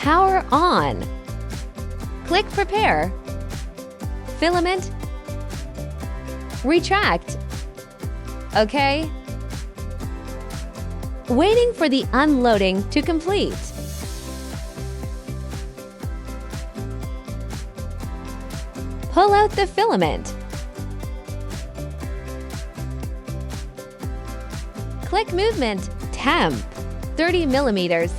Power on. Click Prepare. Filament. Retract. OK. Waiting for the unloading to complete. Pull out the filament. Click Movement, Temp, 30 mm.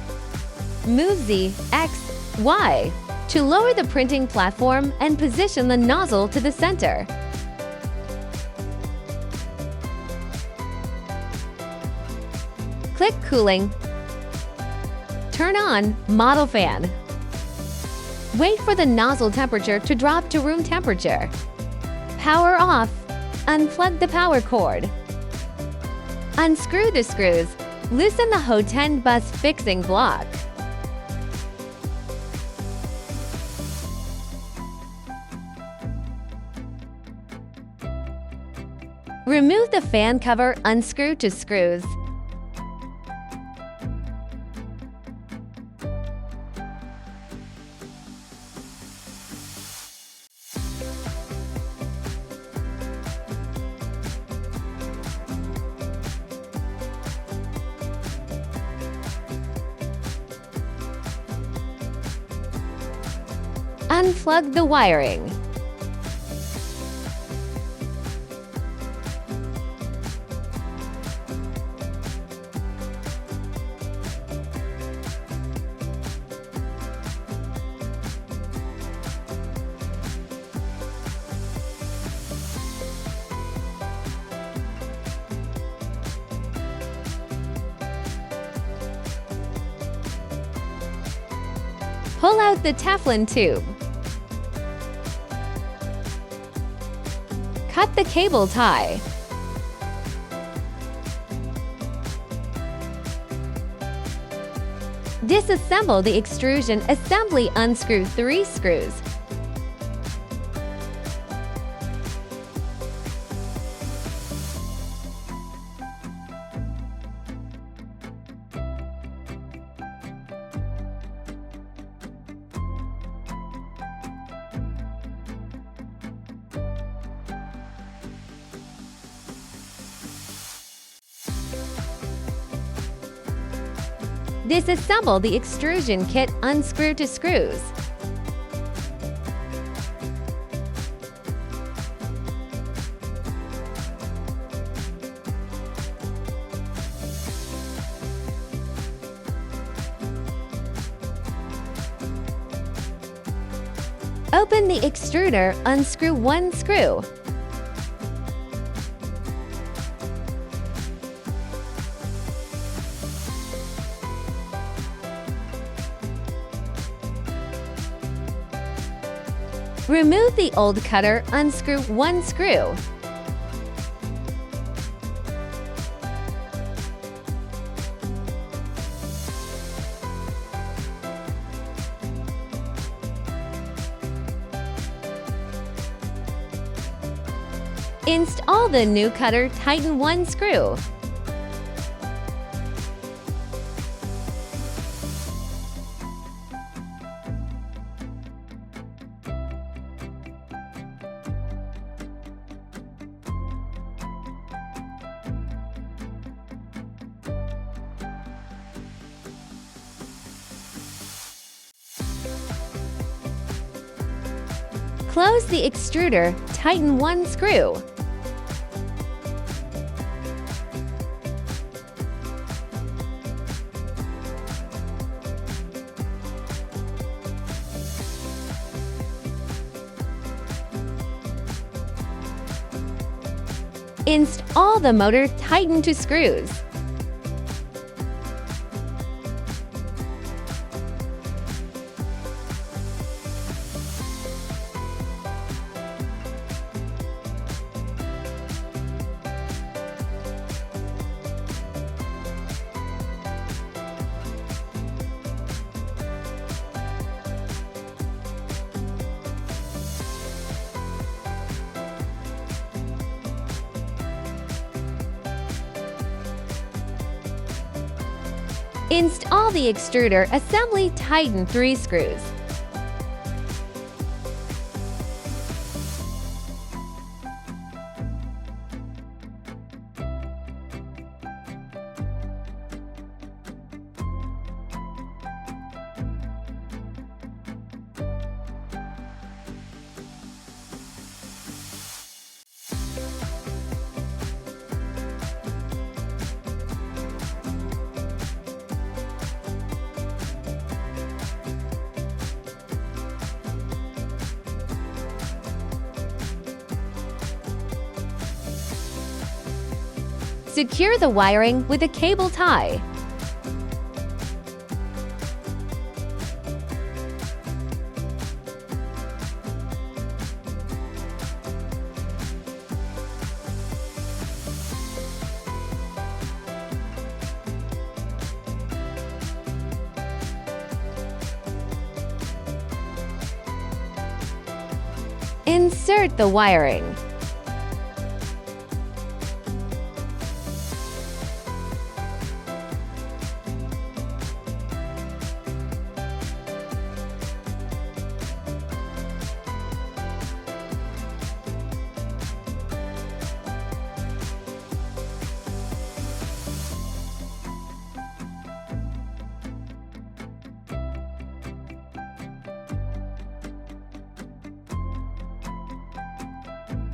Move Z, X, Y to lower the printing platform and position the nozzle to the center. Click Cooling. Turn on Model Fan. Wait for the nozzle temperature to drop to room temperature. Power off. Unplug the power cord. Unscrew the screws. Loosen the HO10 bus fixing block. Remove the fan cover unscrew to screws. Unplug the wiring. Pull out the Teflon tube. Cut the cable tie. Disassemble the extrusion assembly. Unscrew 3 screws. Disassemble the extrusion kit. Unscrew to screws. Open the extruder. Unscrew 1 screw. Remove the old cutter. Unscrew 1 screw. Install the new cutter. Tighten 1 screw. Close the extruder. Tighten 1 screw. Install the motor. Tighten to screws. Install the extruder assembly tighten 3 screws. Secure the wiring with a cable tie. Insert the wiring.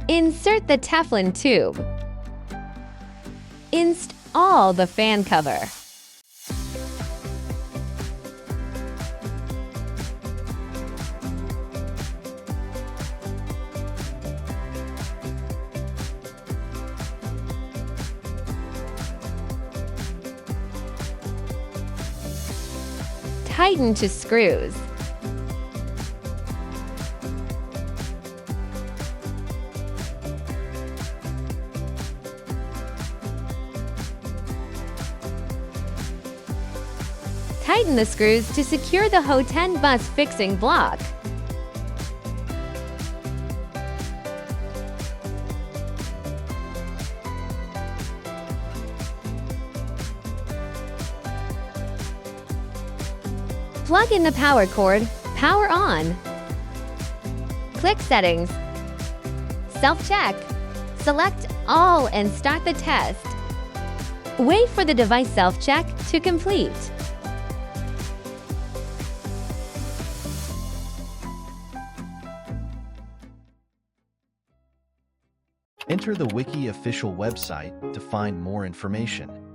Insert the Teflon tube. Install the fan cover. Tighten to screws. Tighten the screws to secure the Ho-10 bus fixing block. Plug in the power cord, power on. Click Settings. Self-check. Select All and start the test. Wait for the device self-check to complete. Enter the Wiki official website to find more information.